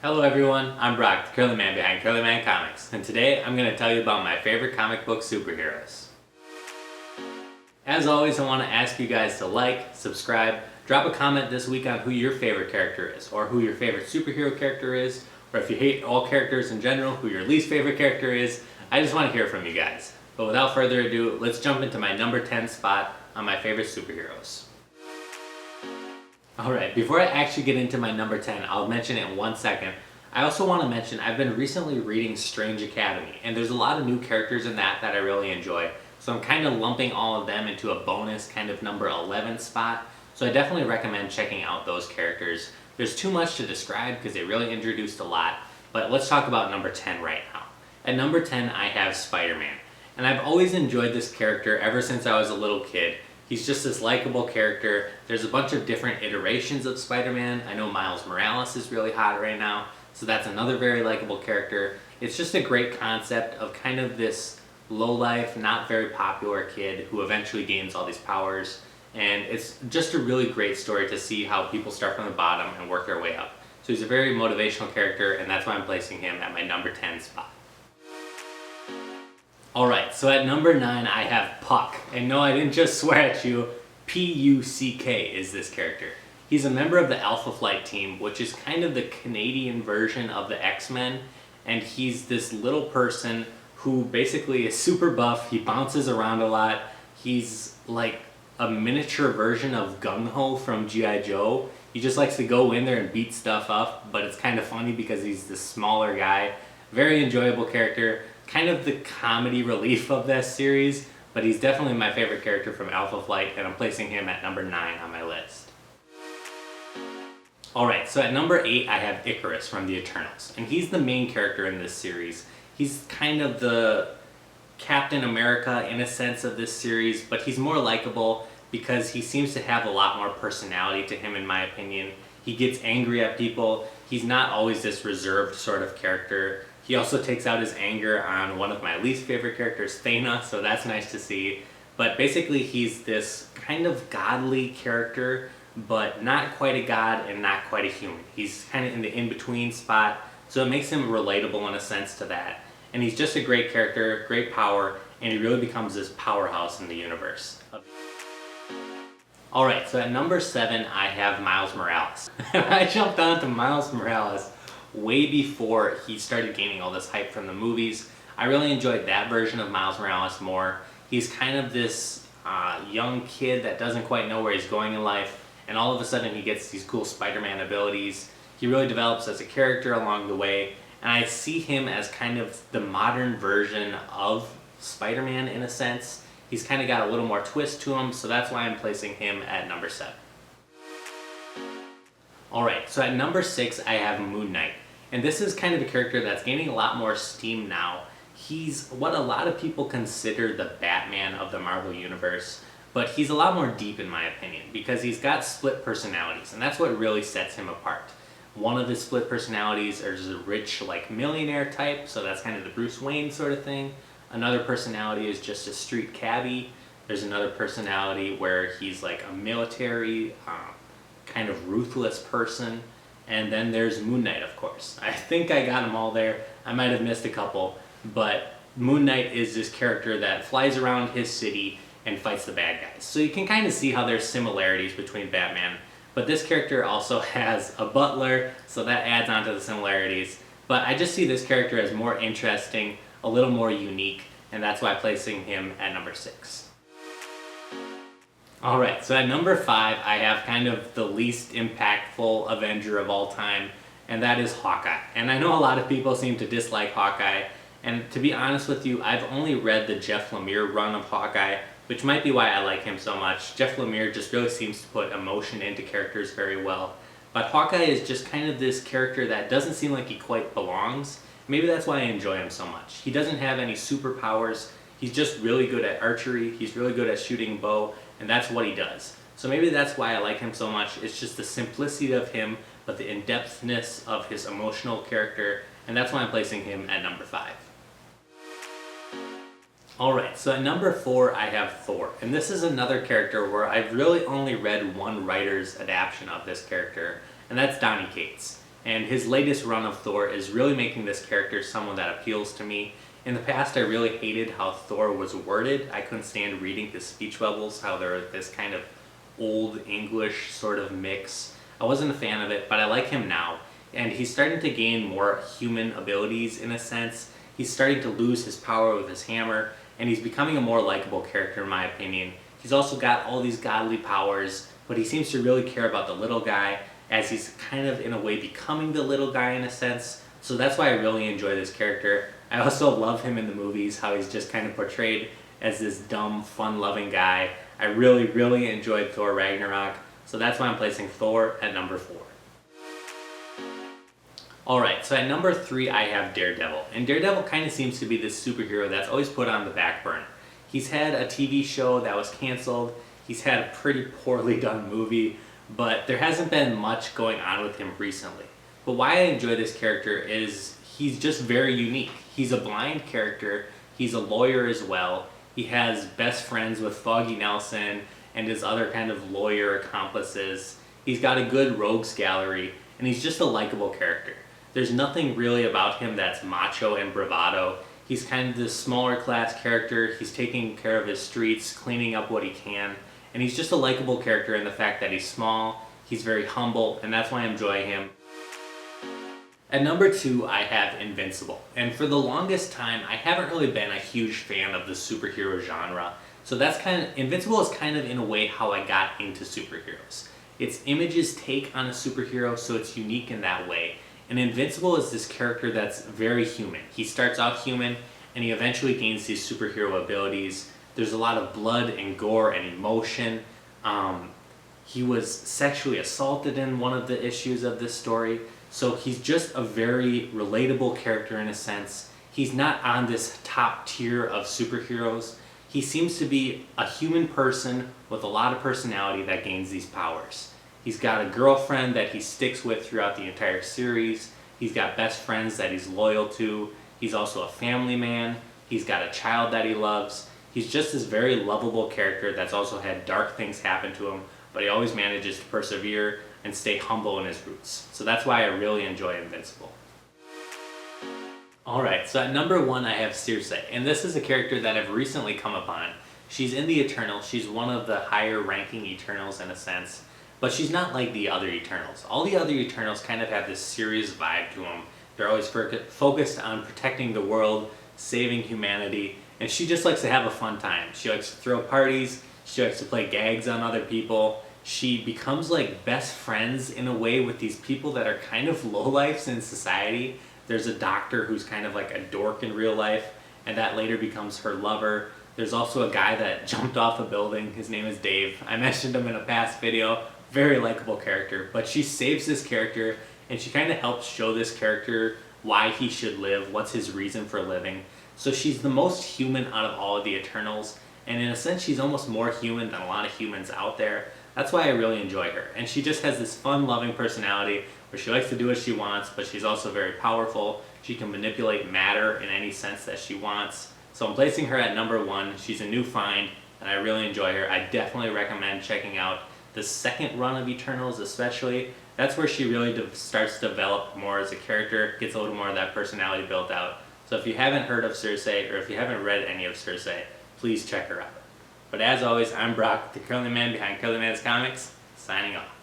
Hello everyone, I'm Brock, the curly man behind curlymancomics, and today I'm going to tell you about my favorite comic book superheroes. As always, I want to ask you guys to like, subscribe, drop a comment this week on who your favorite character is, or who your favorite superhero character is, or if you hate all characters in general, who your least favorite character is. I just want to hear from you guys. But without further ado, let's jump into my number 10 spot on my favorite superheroes. Alright, before I actually get into my number 10, I'll mention it in 1 second. I also want to mention I've been recently reading Strange Academy, and there's a lot of new characters in that I really enjoy. So I'm kind of lumping all of them into a bonus kind of number 11 spot. So I definitely recommend checking out those characters. There's too much to describe because they really introduced a lot, but let's talk about number 10 right now. At number 10 I have SpiderMan, and I've always enjoyed this character ever since I was a little kid. He's just this likable character. There's a bunch of different iterations of Spider-Man. I know Miles Morales is really hot right now, so that's another very likable character. It's just a great concept of kind of this low-life, not very popular kid who eventually gains all these powers, and it's just a really great story to see how people start from the bottom and work their way up. So he's a very motivational character, and that's why I'm placing him at my number 10 spot. Alright, so at number 9 I have Puck. And no, I didn't just swear at you. P-U-C-K is this character. He's a member of the Alpha Flight team, which is kind of the Canadian version of the X-Men. And he's this little person who basically is super buff. He bounces around a lot. He's like a miniature version of Gung-Ho from G.I. Joe. He just likes to go in there and beat stuff up, but it's kind of funny because he's this smaller guy. Very enjoyable character. Kind of the comedy relief of this series, but he's definitely my favorite character from Alpha Flight, and I'm placing him at number 9 on my list. Alright, so at number 8 I have Icarus from the Eternals, and he's the main character in this series. He's kind of the Captain America in a sense of this series, but he's more likable because he seems to have a lot more personality to him in my opinion. He gets angry at people. He's not always this reserved sort of character. He also takes out his anger on one of my least favorite characters, Thana, so that's nice to see. But basically he's this kind of godly character, but not quite a god and not quite a human. He's kind of in the in-between spot, so it makes him relatable in a sense to that. And he's just a great character, great power, and he really becomes this powerhouse in the universe. Alright, so at number 7 I have Miles Morales. I jumped onto Miles Morales way before he started gaining all this hype from the movies. I really enjoyed that version of Miles Morales more. He's kind of this young kid that doesn't quite know where he's going in life, and all of a sudden he gets these cool Spider-Man abilities. He really develops as a character along the way, and I see him as kind of the modern version of Spider-Man in a sense. He's kind of got a little more twist to him, so that's why I'm placing him at number 7. Alright, so at number 6 I have Moon Knight. And this is kind of a character that's gaining a lot more steam now. He's what a lot of people consider the Batman of the Marvel Universe, but he's a lot more deep in my opinion because he's got split personalities, and that's what really sets him apart. One of his split personalities is a rich, like, millionaire type, so that's kind of the Bruce Wayne sort of thing. Another personality is just a street cabbie. There's another personality where he's like a military, kind of ruthless person. And then there's Moon Knight, of course. I think I got them all there. I might have missed a couple, but Moon Knight is this character that flies around his city and fights the bad guys. So you can kind of see how there's similarities between Batman, but this character also has a butler, so that adds on to the similarities. But I just see this character as more interesting, a little more unique, and that's why I'm placing him at number 6. Alright, so at number 5 I have kind of the least impactful Avenger of all time, and that is Hawkeye. And I know a lot of people seem to dislike Hawkeye, and to be honest with you, I've only read the Jeff Lemire run of Hawkeye, which might be why I like him so much. Jeff Lemire just really seems to put emotion into characters very well. But Hawkeye is just kind of this character that doesn't seem like he quite belongs. Maybe that's why I enjoy him so much. He doesn't have any superpowers. He's just really good at archery. He's really good at shooting bow, and that's what he does. So maybe that's why I like him so much. It's just the simplicity of him, but the in-depthness of his emotional character, and that's why I'm placing him at number 5. Alright, so at number 4 I have Thor, and this is another character where I've really only read one writer's adaptation of this character, and that's Donny Cates. And his latest run of Thor is really making this character someone that appeals to me. In the past, I really hated how Thor was worded. I couldn't stand reading his speech bubbles, how they're this kind of old English sort of mix. I wasn't a fan of it, but I like him now. And he's starting to gain more human abilities in a sense. He's starting to lose his power with his hammer, and he's becoming a more likable character in my opinion. He's also got all these godly powers, but he seems to really care about the little guy, as he's kind of in a way becoming the little guy in a sense. So that's why I really enjoy this character. I also love him in the movies, how he's just kind of portrayed as this dumb, fun-loving guy. I really enjoyed Thor Ragnarok, so that's why I'm placing Thor at number 4. Alright, so at number 3 I have Daredevil. And Daredevil kind of seems to be this superhero that's always put on the back burner. He's had a TV show that was canceled, he's had a pretty poorly done movie, but there hasn't been much going on with him recently. But why I enjoy this character is he's just very unique. He's a blind character, he's a lawyer as well, he has best friends with Foggy Nelson and his other kind of lawyer accomplices. He's got a good rogues gallery, and he's just a likable character. There's nothing really about him that's macho and bravado. He's kind of this smaller class character, he's taking care of his streets, cleaning up what he can, and he's just a likable character in the fact that he's small, he's very humble, and that's why I enjoy him. At number 2, I have Invincible. And for the longest time, I haven't really been a huge fan of the superhero genre. So Invincible is kind of in a way how I got into superheroes. It's Image's take on a superhero, so it's unique in that way. And Invincible is this character that's very human. He starts out human, and he eventually gains these superhero abilities. There's a lot of blood and gore and emotion. He was sexually assaulted in one of the issues of this story. So he's just a very relatable character in a sense. He's not on this top tier of superheroes. He seems to be a human person with a lot of personality that gains these powers. He's got a girlfriend that he sticks with throughout the entire series. He's got best friends that he's loyal to. He's also a family man. He's got a child that he loves. He's just this very lovable character that's also had dark things happen to him, but he always manages to persevere and stay humble in his roots. So that's why I really enjoy Invincible. Alright, so at number 1 I have Circe, and this is a character that I've recently come upon. She's in the Eternals, she's one of the higher ranking Eternals in a sense, but she's not like the other Eternals. All the other Eternals kind of have this serious vibe to them. They're always focused on protecting the world, saving humanity, and she just likes to have a fun time. She likes to throw parties, she likes to play gags on other people. She becomes like best friends in a way with these people that are kind of lowlifes in society. There's a doctor who's kind of like a dork in real life, and that later becomes her lover. There's also a guy that jumped off a building. His name is Dave. I mentioned him in a past video. Very likable character, but she saves this character, and she kind of helps show this character why he should live, what's his reason for living. So she's the most human out of all of the Eternals, and in a sense she's almost more human than a lot of humans out there. That's why I really enjoy her. And she just has this fun, loving personality where she likes to do what she wants, but she's also very powerful. She can manipulate matter in any sense that she wants. So I'm placing her at number 1. She's a new find, and I really enjoy her. I definitely recommend checking out the second run of Eternals especially. That's where she really starts to develop more as a character, gets a little more of that personality built out. So if you haven't heard of Circe, or if you haven't read any of Circe, please check her out. But as always, I'm Brock, the curly man behind Curly Man's Comics, signing off.